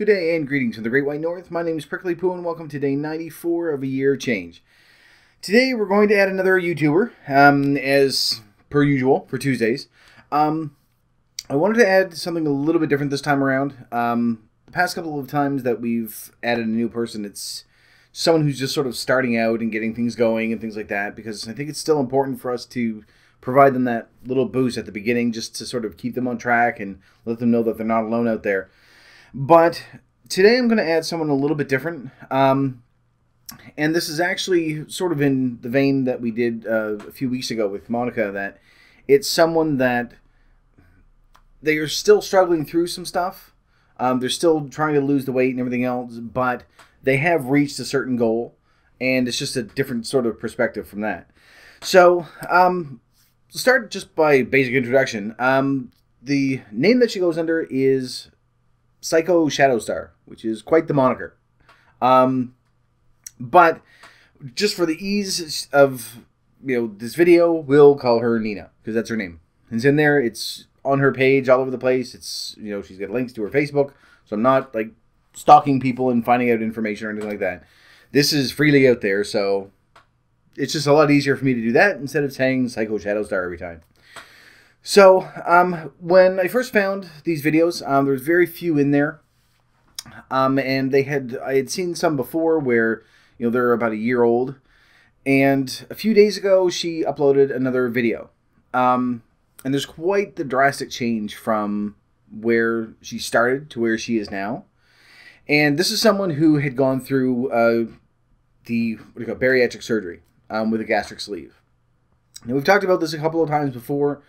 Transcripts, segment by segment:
Good day and greetings from the Great White North. My name is Prickly Poo and welcome to day 94 of A Year of Change. Today we're going to add another YouTuber, as per usual for Tuesdays. I wanted to add something a little bit different this time around. The past couple of times that we've added a new person, it's someone who's just sort of starting out and getting things going and things like that, because I think it's still important for us to provide them that little boost at the beginning just to sort of keep them on track and let them know that they're not alone out there. But today I'm going to add someone a little bit different, and this is actually sort of in the vein that we did a few weeks ago with Monica, that it's someone that they are still struggling through some stuff. They're still trying to lose the weight and everything else, but they have reached a certain goal, and it's just a different sort of perspective from that. So, start just by basic introduction. The name that she goes under is Psycho Shadowstar, which is quite the moniker. But just for the ease of this video, we'll call her Nina, because that's her name. It's in there. It's on her page all over the place. It's she's got links to her Facebook, so I'm not like stalking people and finding out information or anything like that. This is freely out there, so it's just a lot easier for me to do that instead of saying Psycho Shadowstar every time. So, when I first found these videos, there was very few in there, and I had seen some before where, they're about a year old, and a few days ago, she uploaded another video, and there's quite the drastic change from where she started to where she is now, and this is someone who had gone through, bariatric surgery, with a gastric sleeve. Now, we've talked about this a couple of times before.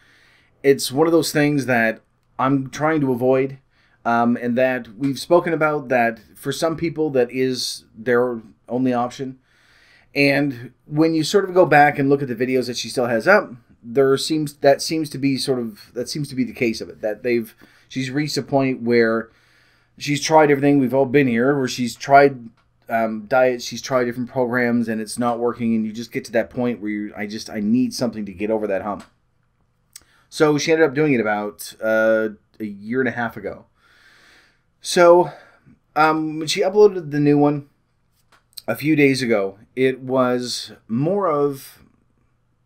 It's one of those things that I'm trying to avoid, and that we've spoken about, that for some people that is their only option. And when you sort of go back and look at the videos that she still has up, that seems to be the case of it. That she's reached a point where she's tried everything. We've all been here, where she's tried diets, she's tried different programs, and it's not working. And you just get to that point where I need something to get over that hump. So she ended up doing it about a year and a half ago. So when she uploaded the new one a few days ago, it was more of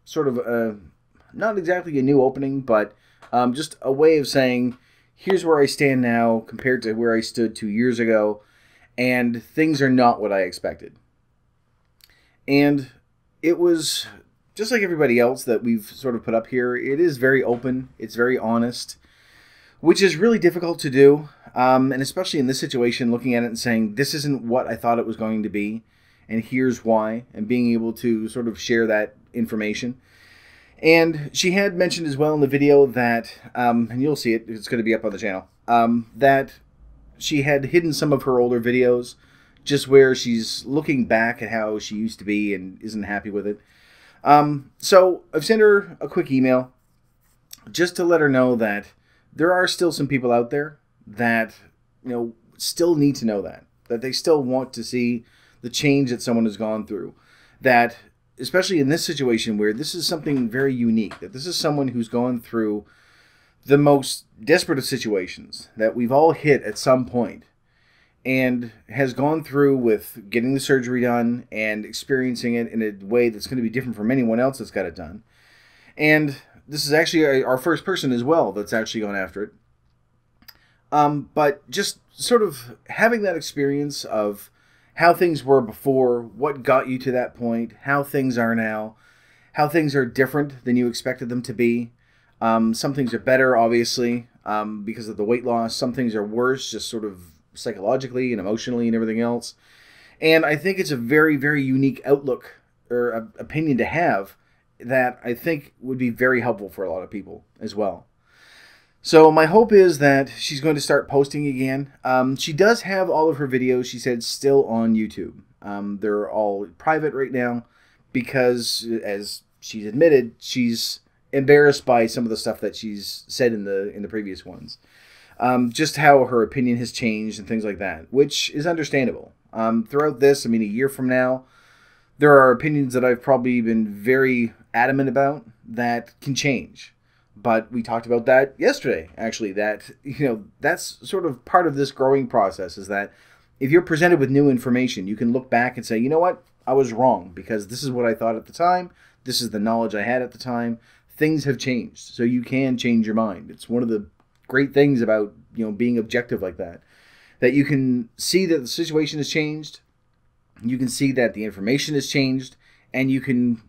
sort of not exactly a new opening, but just a way of saying, here's where I stand now compared to where I stood 2 years ago, and things are not what I expected. And it was just like everybody else that we've sort of put up here. It is very open. It's very honest, which is really difficult to do. And especially in this situation, looking at it and saying, this isn't what I thought it was going to be, and here's why, and being able to sort of share that information. And she had mentioned as well in the video that, and you'll see it, it's going to be up on the channel, that she had hidden some of her older videos, just where she's looking back at how she used to be and isn't happy with it. So I've sent her a quick email just to let her know that there are still some people out there that, still need to know that they still want to see the change that someone has gone through, that especially in this situation where this is something very unique, that this is someone who's gone through the most desperate of situations that we've all hit at some point, and has gone through with getting the surgery done and experiencing it in a way that's going to be different from anyone else that's got it done. And this is actually our first person as well that's actually gone after it. But just sort of having that experience of how things were before, what got you to that point, how things are now, how things are different than you expected them to be. Some things are better, obviously, because of the weight loss. Some things are worse, just sort of psychologically and emotionally and everything else. And I think it's a very, very unique outlook or opinion to have that I think would be very helpful for a lot of people as well. So my hope is that she's going to start posting again. She does have all of her videos, she said, still on YouTube. They're all private right now because, as she's admitted, she's embarrassed by some of the stuff that she's said in the previous ones. Just how her opinion has changed and things like that, which is understandable. Throughout this, a year from now, there are opinions that I've probably been very adamant about that can change. But we talked about that yesterday, actually, that, that's sort of part of this growing process, is that if you're presented with new information, you can look back and say, you know what, I was wrong, because this is what I thought at the time. This is the knowledge I had at the time. Things have changed, so you can change your mind. It's one of the great things about, being objective like that you can see that the situation has changed, you can see that the information has changed, and you can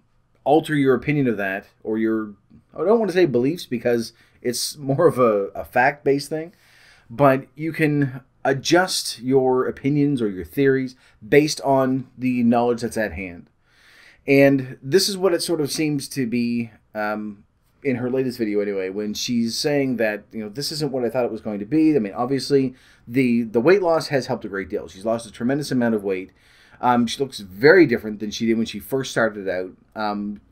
alter your opinion of that, or your, I don't want to say beliefs, because it's more of a fact-based thing, but you can adjust your opinions or your theories based on the knowledge that's at hand. And this is what it sort of seems to be in her latest video anyway, when she's saying that, this isn't what I thought it was going to be. I mean, obviously, the weight loss has helped a great deal. She's lost a tremendous amount of weight. She looks very different than she did when she first started out.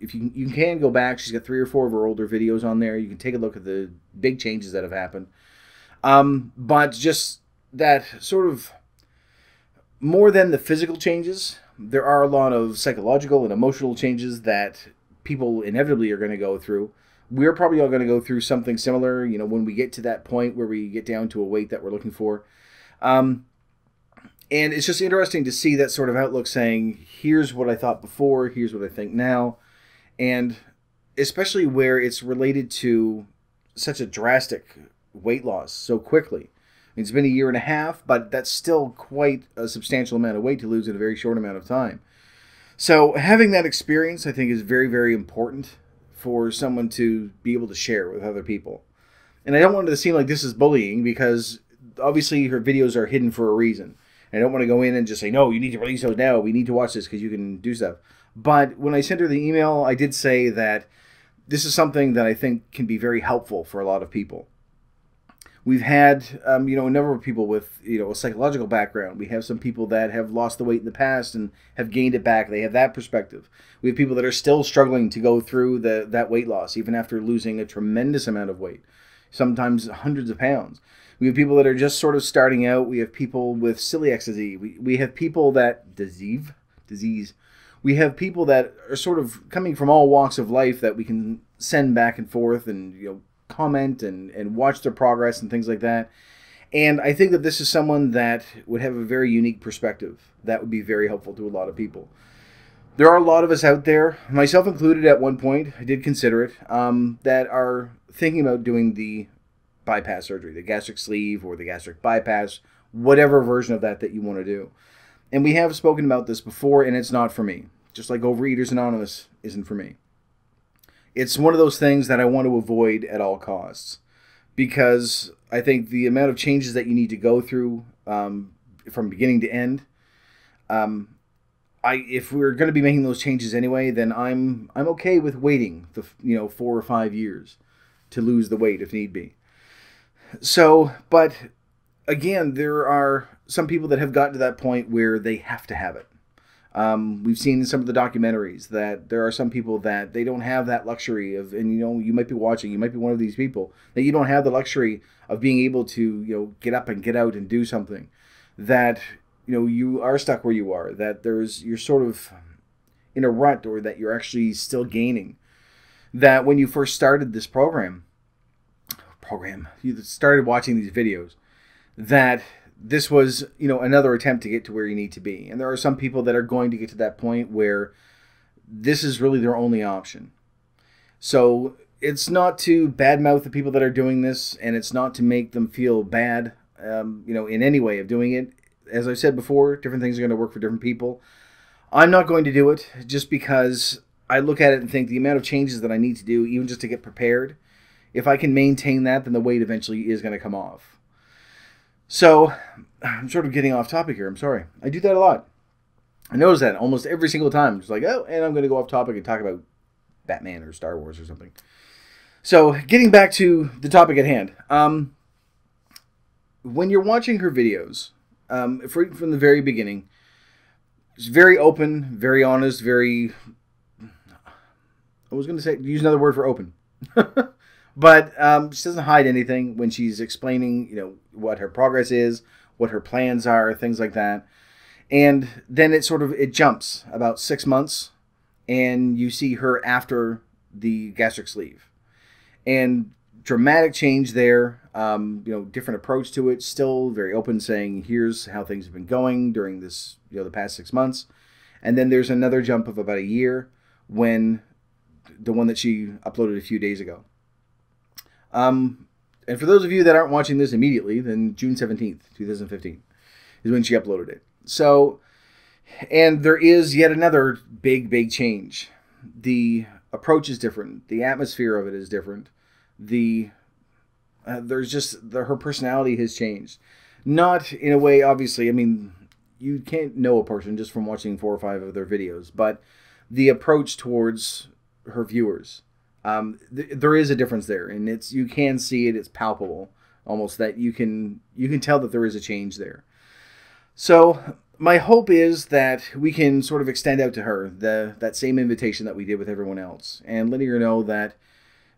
If you can go back, she's got 3 or 4 of her older videos on there. You can take a look at the big changes that have happened. But just that sort of, more than the physical changes, there are a lot of psychological and emotional changes that people inevitably are going to go through. We're probably all going to go through something similar, when we get to that point where we get down to a weight that we're looking for. And it's just interesting to see that sort of outlook, saying, here's what I thought before, here's what I think now. And especially where it's related to such a drastic weight loss so quickly. It's been a year and a half, but that's still quite a substantial amount of weight to lose in a very short amount of time. So having that experience, I think, is very, very important for someone to be able to share with other people. And I don't want it to seem like this is bullying, because obviously her videos are hidden for a reason. And I don't want to go in and just say, no, you need to release those now. We need to watch this because you can do stuff. But when I sent her the email, I did say that this is something that I think can be very helpful for a lot of people. We've had, a number of people with, a psychological background. We have some people that have lost the weight in the past and have gained it back. They have that perspective. We have people that are still struggling to go through that weight loss, even after losing a tremendous amount of weight, sometimes hundreds of pounds. We have people that are just sort of starting out. We have people with celiac disease. We have people that, disease. We have people that are sort of coming from all walks of life that we can send back and forth and, comment and watch their progress and things like that. And I think that this is someone that would have a very unique perspective that would be very helpful to a lot of people. There are a lot of us out there, myself included at one point, I did consider it, that are thinking about doing the bypass surgery, the gastric sleeve or the gastric bypass, whatever version of that you want to do. And we have spoken about this before, and it's not for me. Just like Overeaters Anonymous isn't for me. It's one of those things that I want to avoid at all costs, because I think the amount of changes that you need to go through from beginning to end, if we're going to be making those changes anyway, then I'm okay with waiting the 4 or 5 years to lose the weight if need be. So, but again, there are some people that have gotten to that point where they have to have it. We've seen in some of the documentaries that there are some people that they don't have that luxury of, and you might be watching, you might be one of these people, that you don't have the luxury of being able to, get up and get out and do something, that, you are stuck where you are, that you're sort of in a rut, or that you're actually still gaining. That when you first started this program, you started watching these videos, that this was, another attempt to get to where you need to be. And there are some people that are going to get to that point where this is really their only option. So it's not to badmouth the people that are doing this, and it's not to make them feel bad, in any way of doing it. As I said before, different things are going to work for different people. I'm not going to do it just because I look at it and think the amount of changes that I need to do, even just to get prepared, if I can maintain that, then the weight eventually is going to come off. So, I'm sort of getting off topic here. I'm sorry. I do that a lot. I notice that almost every single time. It's like, oh, and I'm going to go off topic and talk about Batman or Star Wars or something. So, getting back to the topic at hand. When you're watching her videos, from the very beginning, it's very open, very honest, very... I was going to say, use another word for open. But she doesn't hide anything when she's explaining, what her progress is, what her plans are, things like that. And then it jumps about 6 months, and you see her after the gastric sleeve. And dramatic change there. Different approach to it. Still very open, saying here's how things have been going during this, the past 6 months. And then there's another jump of about a year when the one that she uploaded a few days ago. And for those of you that aren't watching this immediately, then June 17th, 2015 is when she uploaded it. So, and there is yet another big change. The approach is different. The atmosphere of it is different. Her personality has changed. Not in a way, obviously, I mean, you can't know a person just from watching 4 or 5 of their videos, but the approach towards her viewers, there is a difference there, and you can see it. It's palpable, almost, that you can tell that there is a change there. So my hope is that we can sort of extend out to her that same invitation that we did with everyone else, and letting her know that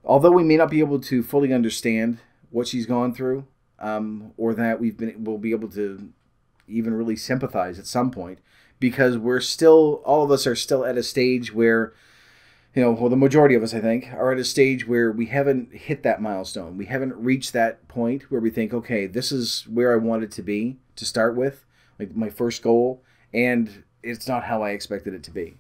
although we may not be able to fully understand what she's gone through, or that we'll be able to even really sympathize at some point, because all of us are still at a stage where, well, the majority of us, I think, are at a stage where we haven't hit that milestone. We haven't reached that point where we think, okay, this is where I wanted to be to start with, like my first goal, and it's not how I expected it to be.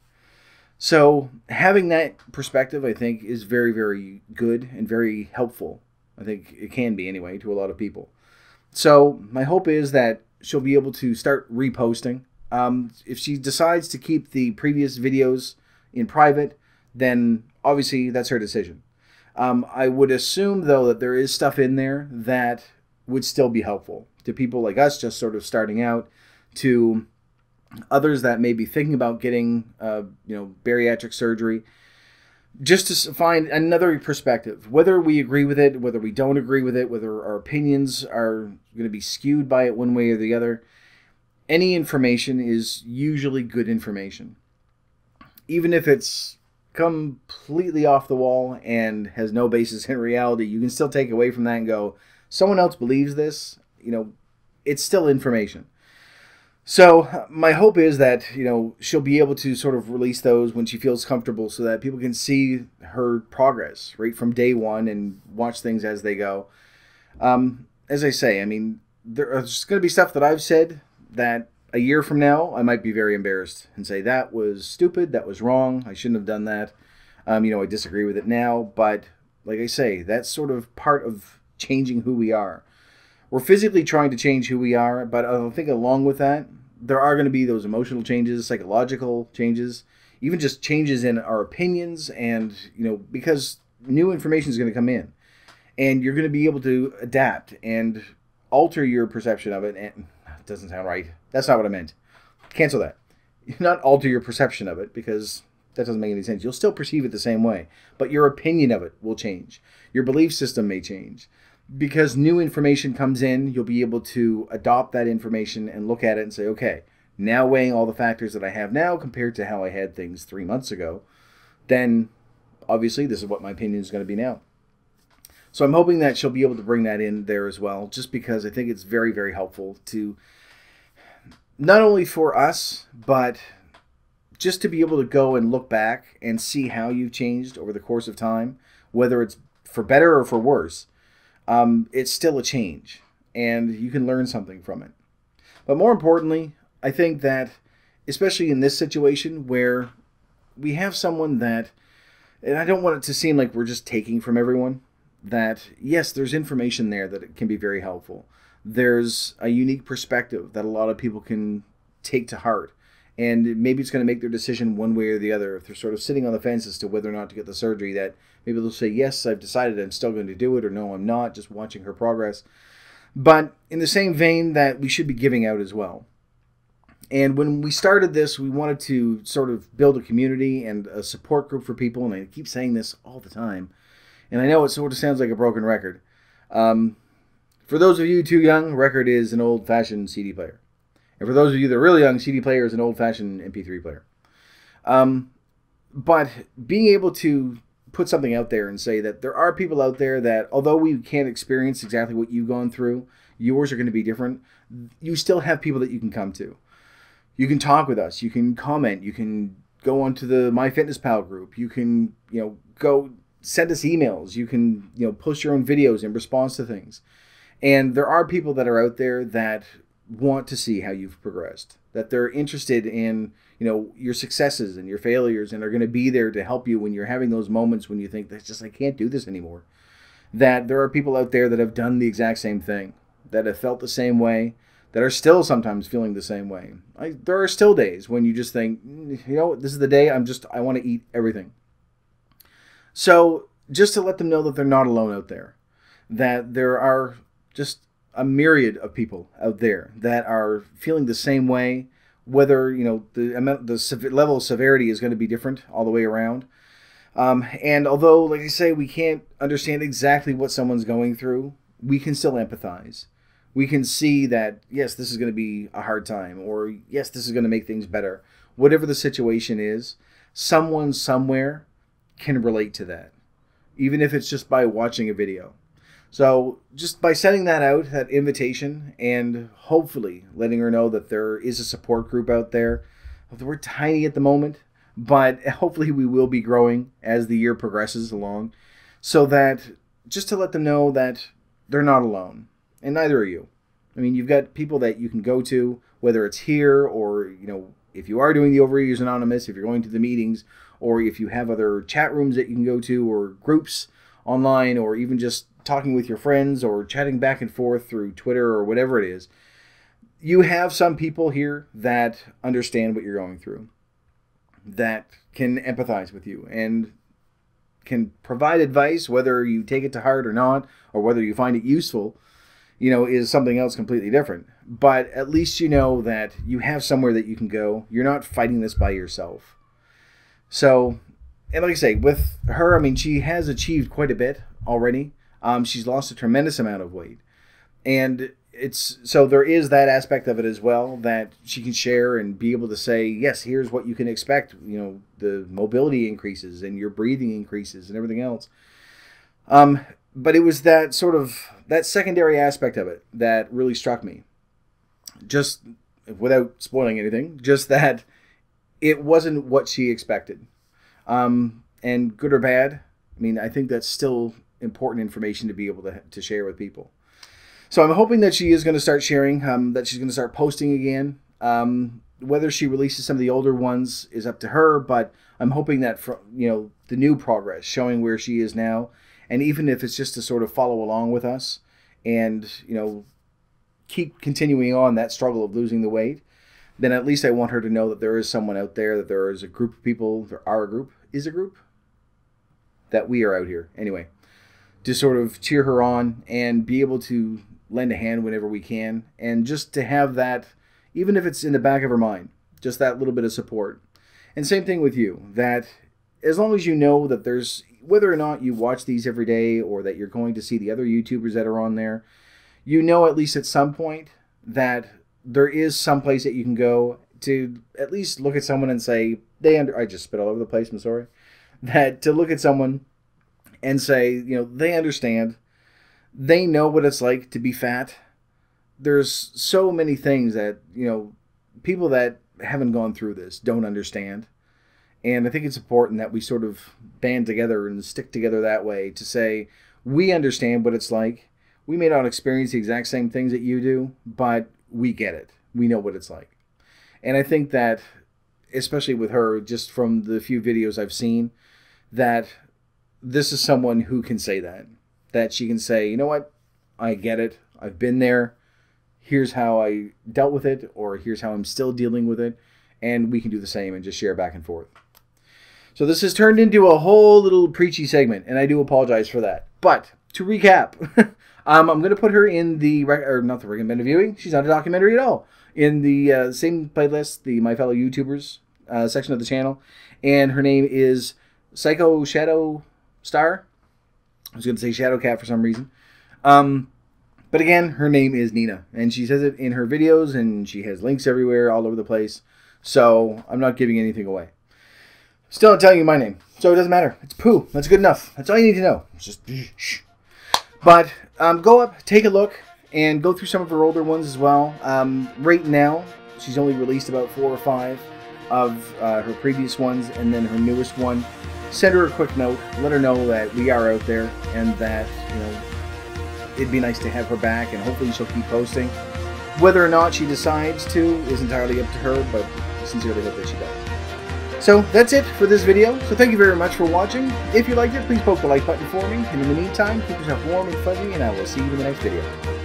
So having that perspective, I think, is very, very good and very helpful. I think it can be, anyway, to a lot of people. So my hope is that she'll be able to start reposting. If she decides to keep the previous videos in private, then obviously that's her decision. I would assume, though, that there is stuff in there that would still be helpful to people like us just sort of starting out, to others that may be thinking about getting bariatric surgery, just to find another perspective, whether we agree with it, whether we don't agree with it, whether our opinions are going to be skewed by it one way or the other. Any information is usually good information. Even if it's completely off the wall and has no basis in reality, you can still take away from that and go, someone else believes this, it's still information. So my hope is that, she'll be able to sort of release those when she feels comfortable, so that people can see her progress right from day one and watch things as they go. As I say, I mean, there's going to be stuff that I've said that a year from now I might be very embarrassed and say that was stupid, that was wrong, I shouldn't have done that. I disagree with it now, but like I say, that's sort of part of changing who we are. We're physically trying to change who we are, but I think along with that, there are going to be those emotional changes, psychological changes, even just changes in our opinions, and, because new information is going to come in, and you're going to be able to adapt and alter your perception of it. And it doesn't sound right. That's not what I meant. Cancel that. Not alter your perception of it, because that doesn't make any sense. You'll still perceive it the same way, but your opinion of it will change. Your belief system may change. Because new information comes in, you'll be able to adopt that information and look at it and say, okay, now weighing all the factors that I have now compared to how I had things 3 months ago, then obviously this is what my opinion is going to be now. So I'm hoping that she'll be able to bring that in there as well, just because I think it's very, very helpful to, not only for us, but just to be able to go and look back and see how you've changed over the course of time, whether it's for better or for worse. It's still a change, and you can learn something from it. But more importantly, I think that, especially in this situation where we have someone that, and I don't want it to seem like we're just taking from everyone, that yes, there's information there that it can be very helpful. There's a unique perspective that a lot of people can take to heart, and maybe it's going to make their decision one way or the other. If they're sort of sitting on the fence as to whether or not to get the surgery, that maybe they'll say, yes, I've decided I'm still going to do it, or no, I'm not, just watching her progress. But in the same vein, that we should be giving out as well. And when we started this, we wanted to sort of build a community and a support group for people, and I keep saying this all the time, and I know it sort of sounds like a broken record. For those of you too young, record is an old-fashioned CD player. And for those of you that are really young, CD player is an old-fashioned MP3 player. But being able to put something out there and say that there are people out there that, although we can't experience exactly what you've gone through, yours are going to be different, you still have people that you can come to. You can talk with us. You can comment. You can go onto the MyFitnessPal group. You can, go send us emails. You can, post your own videos in response to things. And there are people that are out there that want to see how you've progressed, that they're interested in, your successes and your failures, and are going to be there to help you when you're having those moments when you think, that's just, I can't do this anymore. That there are people out there that have done the exact same thing, that have felt the same way, that are still sometimes feeling the same way. There are still days when you just think, this is the day I want to eat everything. So just to let them know that they're not alone out there, that there are just a myriad of people out there that are feeling the same way, whether, the level of severity is going to be different all the way around. And although, like I say, we can't understand exactly what someone's going through, we can still empathize. We can see that, yes, this is going to be a hard time, or yes, this is going to make things better. Whatever the situation is, someone somewhere can relate to that, even if it's just by watching a video. So just by sending that out, that invitation, and hopefully letting her know that there is a support group out there. We're tiny at the moment, but hopefully we will be growing as the year progresses along, so that just to let them know that they're not alone, and neither are you. I mean, you've got people that you can go to, whether it's here or, if you are doing the Overeaters Anonymous, if you're going to the meetings, or if you have other chat rooms that you can go to, or groups online, or even just talking with your friends or chatting back and forth through Twitter or whatever it is. You have some people here that understand what you're going through, that can empathize with you and can provide advice, whether you take it to heart or not, or whether you find it useful, is something else completely different. But at least you know that you have somewhere that you can go. You're not fighting this by yourself. So, and like I say, with her, I mean, she has achieved quite a bit already. She's lost a tremendous amount of weight. And so there is that aspect of it as well, that she can share and be able to say, yes, here's what you can expect. The mobility increases and your breathing increases and everything else. But it was that secondary aspect of it that really struck me. Just without spoiling anything, just that it wasn't what she expected. And good or bad, I mean, I think that's still important information to be able to share with people. So I'm hoping that she is going to start sharing, that she's going to start posting again. Whether she releases some of the older ones is up to her, but I'm hoping that the new progress, showing where she is now, and even if it's just to sort of follow along with us and, keep continuing on that struggle of losing the weight, then at least I want her to know that there is someone out there, that there is a group of people, that we are out here. Anyway, to sort of cheer her on and be able to lend a hand whenever we can, and just to have that, even if it's in the back of her mind, just that little bit of support. And same thing with you, that as long as you know that there's, whether or not you watch these every day or that you're going to see the other YouTubers that are on there, at least at some point that there is some place that you can go to at least look at someone and say, I just spit all over the place, I'm sorry. That to look at someone and say, they understand. They know what it's like to be fat. There's so many things that, people that haven't gone through this don't understand. And I think it's important that we sort of band together and stick together that way to say, we understand what it's like. We may not experience the exact same things that you do, but we get it. We know what it's like. And I think that, especially with her, just from the few videos I've seen, that this is someone who can say that she can say, you know what, I get it. I've been there. Here's how I dealt with it, or here's how I'm still dealing with it. And we can do the same and just share back and forth. So this has turned into a whole little preachy segment, and I do apologize for that. But to recap, I'm going to put her in not the recommended viewing. She's not a documentary at all. In the same playlist, the My Fellow YouTubers section of the channel. And her name is Psycho Shadow Star. I was going to say Shadow Cat for some reason. But again, her name is Nina. And she says it in her videos, and she has links everywhere, all over the place. So I'm not giving anything away. Still not telling you my name. So it doesn't matter. It's Pooh. That's good enough. That's all you need to know. It's just shh. But go up, take a look, and go through some of her older ones as well. Right now, she's only released about 4 or 5. of her previous ones and then her newest one, send her a quick note. Let her know that we are out there and that, you know, it'd be nice to have her back, and hopefully she'll keep posting. Whether or not she decides to is entirely up to her, but I sincerely hope that she does. So that's it for this video. So thank you very much for watching. If you liked it, please poke the like button for me. And in the meantime, keep yourself warm and fuzzy, and I will see you in the next video.